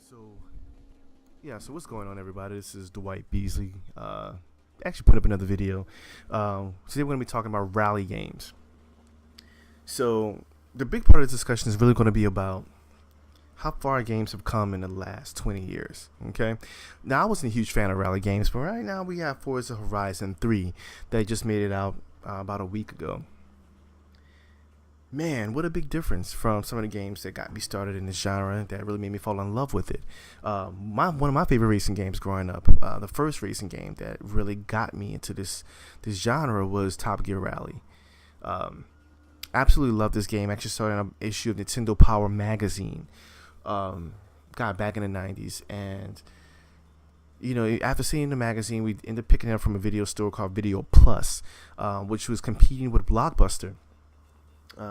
So so what's going on, everybody? This is Dwight Beasley. Actually put up another video. Today we're going to be talking about rally games. So the big part of the discussion is really going to be about how far games have come in the last 20 years. Okay, now I wasn't a huge fan of rally games, but right now we have Forza Horizon 3 that just made it out about a week ago. Man, what a big difference from some of the games that got me started in this genre that really made me fall in love with it. One of my favorite racing games growing up, the first racing game that really got me into this genre was Top Gear Rally. Absolutely love this game. Actually started an issue of Nintendo Power magazine back in the 90s. And, you know, after seeing the magazine, we ended up picking it up from a video store called Video Plus, which was competing with Blockbuster.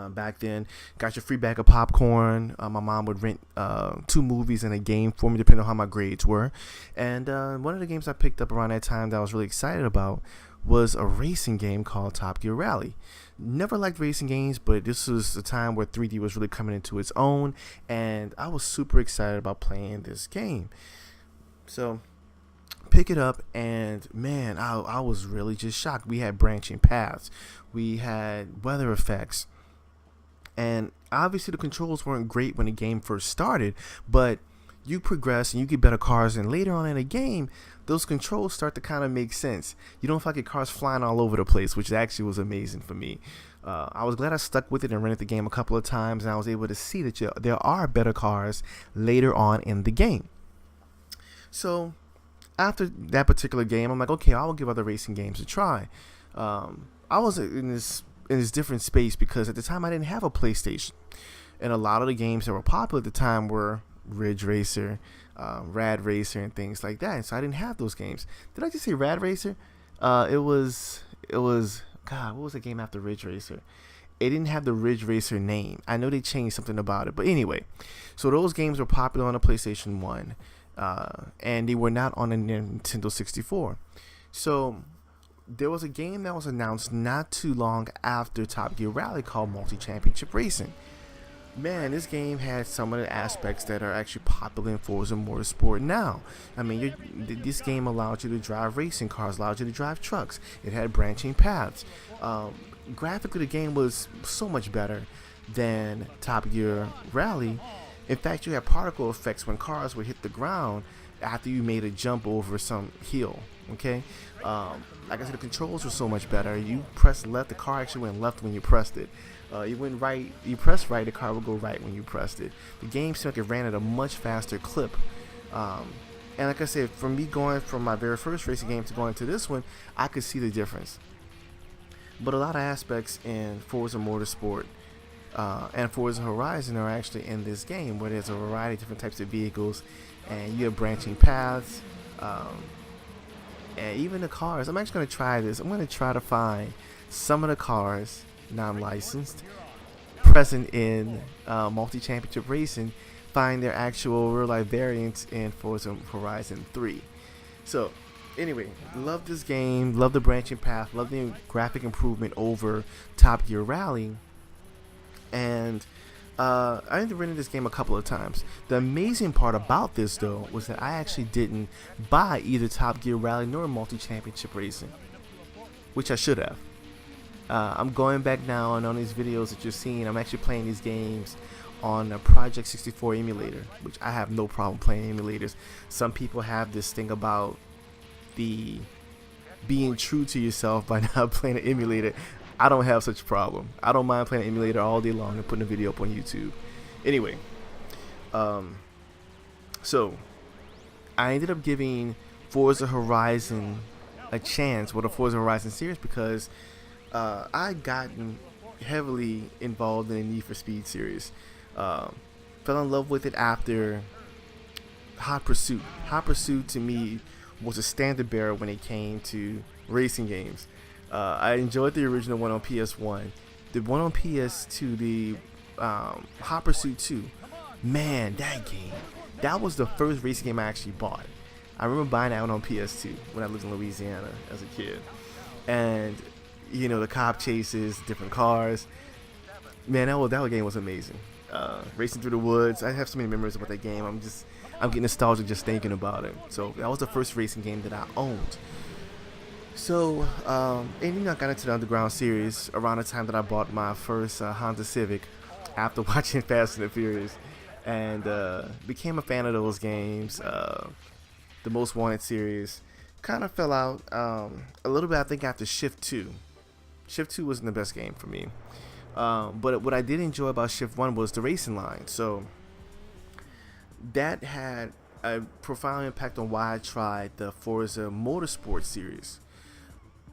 Back then, got your free bag of popcorn. My mom would rent 2 movies and a game for me, depending on how my grades were. And one of the games I picked up around that time that I was really excited about was a racing game called Top Gear Rally. Never liked racing games, but this was a time where 3D was really coming into its own, and I was super excited about playing this game. So pick it up, and man, I was really just shocked. We had branching paths, we had weather effects. And obviously the controls weren't great when the game first started, but you progress and you get better cars, and later on in the game, those controls start to kind of make sense. You don't feel like your car's flying all over the place, which actually was amazing for me. I was glad I stuck with it and rented the game a couple of times, and I was able to see that there are better cars later on in the game. So after that particular game, I'm like, okay, I will give other racing games a try. I was in this different space because at the time I didn't have a PlayStation, and a lot of the games that were popular at the time were Ridge Racer, Rad Racer, and things like that. And so I didn't have those games. Did I just say Rad Racer? It was God, what was the game after Ridge Racer? It didn't have the Ridge Racer name. I know they changed something about it, but anyway, so those games were popular on the PlayStation 1, and they were not on the Nintendo 64. So there was a game that was announced not too long after Top Gear Rally called Multi-Championship Racing. Man, this game had some of the aspects that are actually popular in Forza Motorsport now. I mean, this game allowed you to drive racing cars, allowed you to drive trucks. It had branching paths. Graphically, the game was so much better than Top Gear Rally. In fact, you had particle effects when cars would hit the ground after you made a jump over some hill. Okay, like I said, the controls were so much better. You pressed left, the car actually went left when you pressed it. You went right, you pressed right, the car would go right when you pressed it. The game seemed like it ran at a much faster clip. And like I said, from me going from my very first racing game to going to this one, I could see the difference. But a lot of aspects in Forza Motorsport and Forza Horizon are actually in this game, where there's a variety of different types of vehicles, and you have branching paths. And even the cars, I'm actually going to try this. I'm going to try to find some of the cars, non-licensed, present in Multi-Championship Racing, find their actual real-life variants in Forza Horizon 3. So, anyway, love this game, love the branching path, love the graphic improvement over Top Gear Rally. And I ended up renting this game a couple of times. The amazing part about this, though, was that I actually didn't buy either Top Gear Rally nor Multi-Championship Racing, which I should have. I'm going back now, and on these videos that you're seeing, I'm actually playing these games on a Project 64 emulator, which I have no problem playing emulators. Some people have this thing about the being true to yourself by not playing an emulator. I don't have such a problem. I don't mind playing an emulator all day long and putting a video up on YouTube. Anyway, so I ended up giving Forza Horizon a chance with the Forza Horizon series because I'd gotten heavily involved in the Need for Speed series. Fell in love with it after Hot Pursuit. Hot Pursuit to me was a standard bearer when it came to racing games. I enjoyed the original one on PS1. The one on PS2, the Hot Pursuit 2, man, that game, that was the first racing game I actually bought. I remember buying that one on PS2 when I lived in Louisiana as a kid. And, you know, the cop chases, different cars. Man, that game was amazing. Racing through the woods. I have so many memories about that game. I'm getting nostalgic just thinking about it. So that was the first racing game that I owned. So, and I got into the Underground series around the time that I bought my first Honda Civic after watching Fast and the Furious, and became a fan of those games. The Most Wanted series kind of fell out a little bit, I think, after Shift 2. Shift 2 wasn't the best game for me. But what I did enjoy about Shift 1 was the racing line. So that had a profound impact on why I tried the Forza Motorsport series.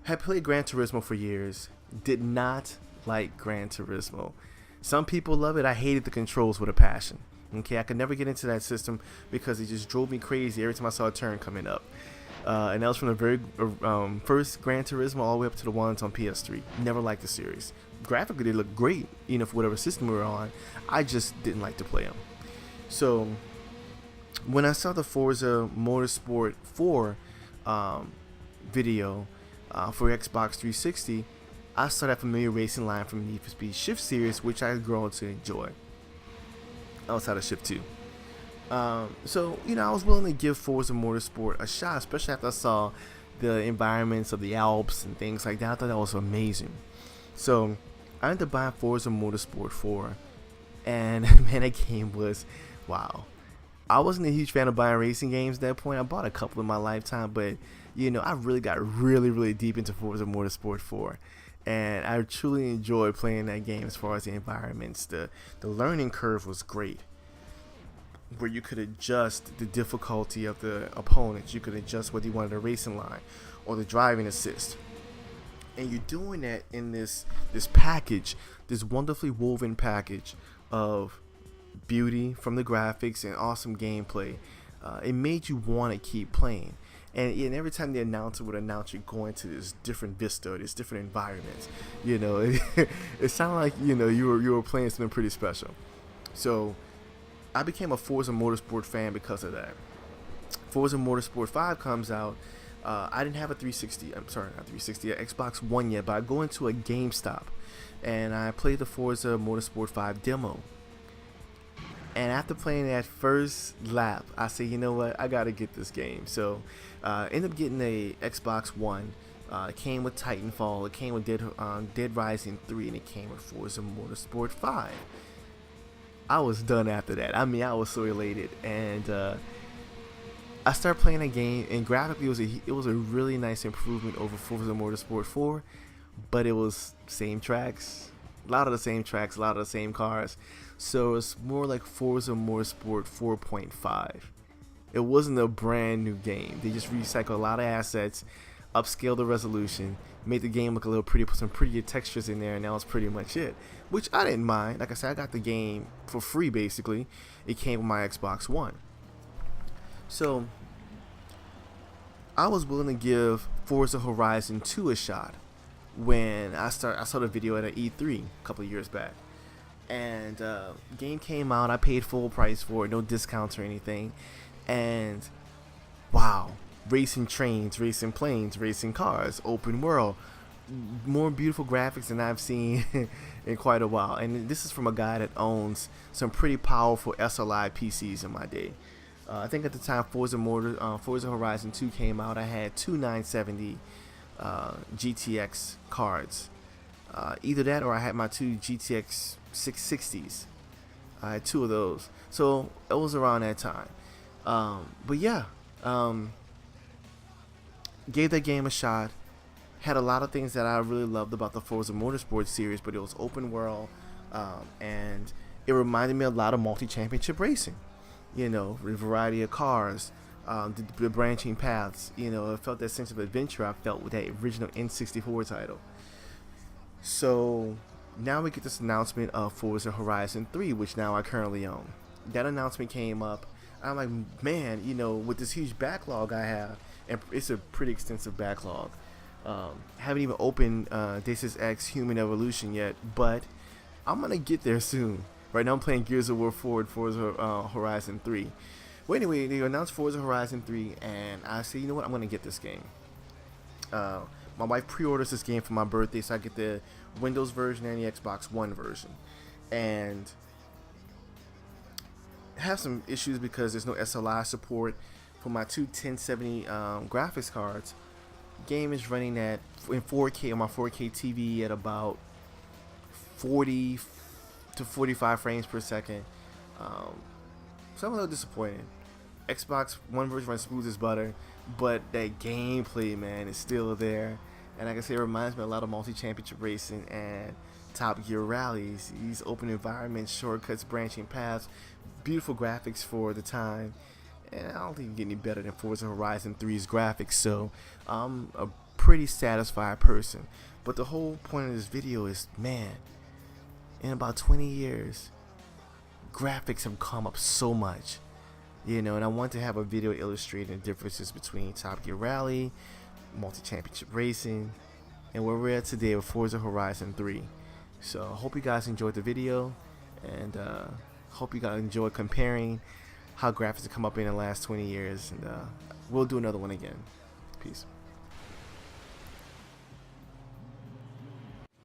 Had played Gran Turismo for years, did not like Gran Turismo. Some people love it. I hated the controls with a passion. Okay, I could never get into that system because it just drove me crazy every time I saw a turn coming up. And that was from the very first Gran Turismo all the way up to the ones on PS3. Never liked the series. Graphically, they looked great, for whatever system we were on. I just didn't like to play them. So when I saw the Forza Motorsport 4 video for Xbox 360, I saw that familiar racing line from Need for Speed Shift series, which I've grown to enjoy outside of Shift 2. So, I was willing to give Forza Motorsport a shot, especially after I saw the environments of the Alps and things like that. I thought that was amazing. So I ended up buying Forza Motorsport 4, and man, that game was, wow. I wasn't a huge fan of buying racing games at that point. I bought a couple in my lifetime, but I really got really deep into Forza Motorsport 4, and I truly enjoyed playing that game. As far as the environments, the learning curve was great, where you could adjust the difficulty of the opponents. You could adjust whether you wanted a racing line or the driving assist, and you're doing that in this package, this wonderfully woven package of beauty from the graphics and awesome gameplay. It made you want to keep playing, and every time the announcer would announce you going to this different vista, this different environments, it sounded like you were playing something pretty special. So I became a Forza Motorsport fan because of that. Forza Motorsport 5 comes out. I didn't have a 360. I'm sorry, not 360. Xbox One yet, but I go into a GameStop and I play the Forza Motorsport 5 demo. And after playing that first lap, I say, you know what, I gotta get this game. So, end up getting a Xbox One. It came with Titanfall, it came with Dead Rising 3, and it came with Forza Motorsport 5. I was done after that. I mean, I was so elated, and I started playing a game, and graphically it was a really nice improvement over Forza Motorsport 4, but it was same tracks, a lot of the same tracks, a lot of the same cars. So it's more like Forza Motorsport 4.5. It wasn't a brand new game. They just recycled a lot of assets, upscaled the resolution, made the game look a little pretty, put some prettier textures in there, and that was pretty much it. Which I didn't mind. Like I said, I got the game for free basically. It came with my Xbox One. So I was willing to give Forza Horizon 2 a shot when I saw the video at an E3 a couple of years back. And game came out. I paid full price for it, no discounts or anything. And wow, racing trains, racing planes, racing cars, open world, more beautiful graphics than I've seen in quite a while. And this is from a guy that owns some pretty powerful SLI PCs in my day. I think at the time Forza Horizon 2 came out, I had two 970 GTX cards. Either that or I had my two GTX 660s. I had two of those. So it was around that time. But yeah, gave that game a shot. Had a lot of things that I really loved about the Forza Motorsport series, but it was open world, and it reminded me a lot of multi-championship racing. The variety of cars, the branching paths. It felt that sense of adventure I felt with that original N64 title. So now we get this announcement of Forza Horizon 3, which now I currently own. That announcement came up. I'm like, man, with this huge backlog I have, and it's a pretty extensive backlog. Haven't even opened Deus Ex Human Evolution yet, but I'm going to get there soon. Right now I'm playing Gears of War 4 and Forza Horizon 3. Well, anyway, they announced Forza Horizon 3, and I said, you know what, I'm going to get this game. My wife pre-orders this game for my birthday, so I get the Windows version and the Xbox One version. And have some issues because there's no SLI support for my two 1070 graphics cards. Game is running at in 4K on my 4K TV at about 40 to 45 frames per second. So I'm a little disappointed. Xbox One version runs smooth as butter, but that gameplay, man, is still there. And like I say, it reminds me a lot of multi-championship racing and Top Gear rallies. These open environments, shortcuts, branching paths, beautiful graphics for the time. And I don't think you can get any better than Forza Horizon 3's graphics. So I'm a pretty satisfied person. But the whole point of this video is, man, in about 20 years, graphics have come up so much. You know, and I want to have a video illustrating the differences between Top Gear Rally, multi-championship racing, and where we're at today with Forza Horizon 3. So I hope you guys enjoyed the video, and hope you guys enjoyed comparing how graphics have come up in the last 20 years. And we'll do another one again. Peace.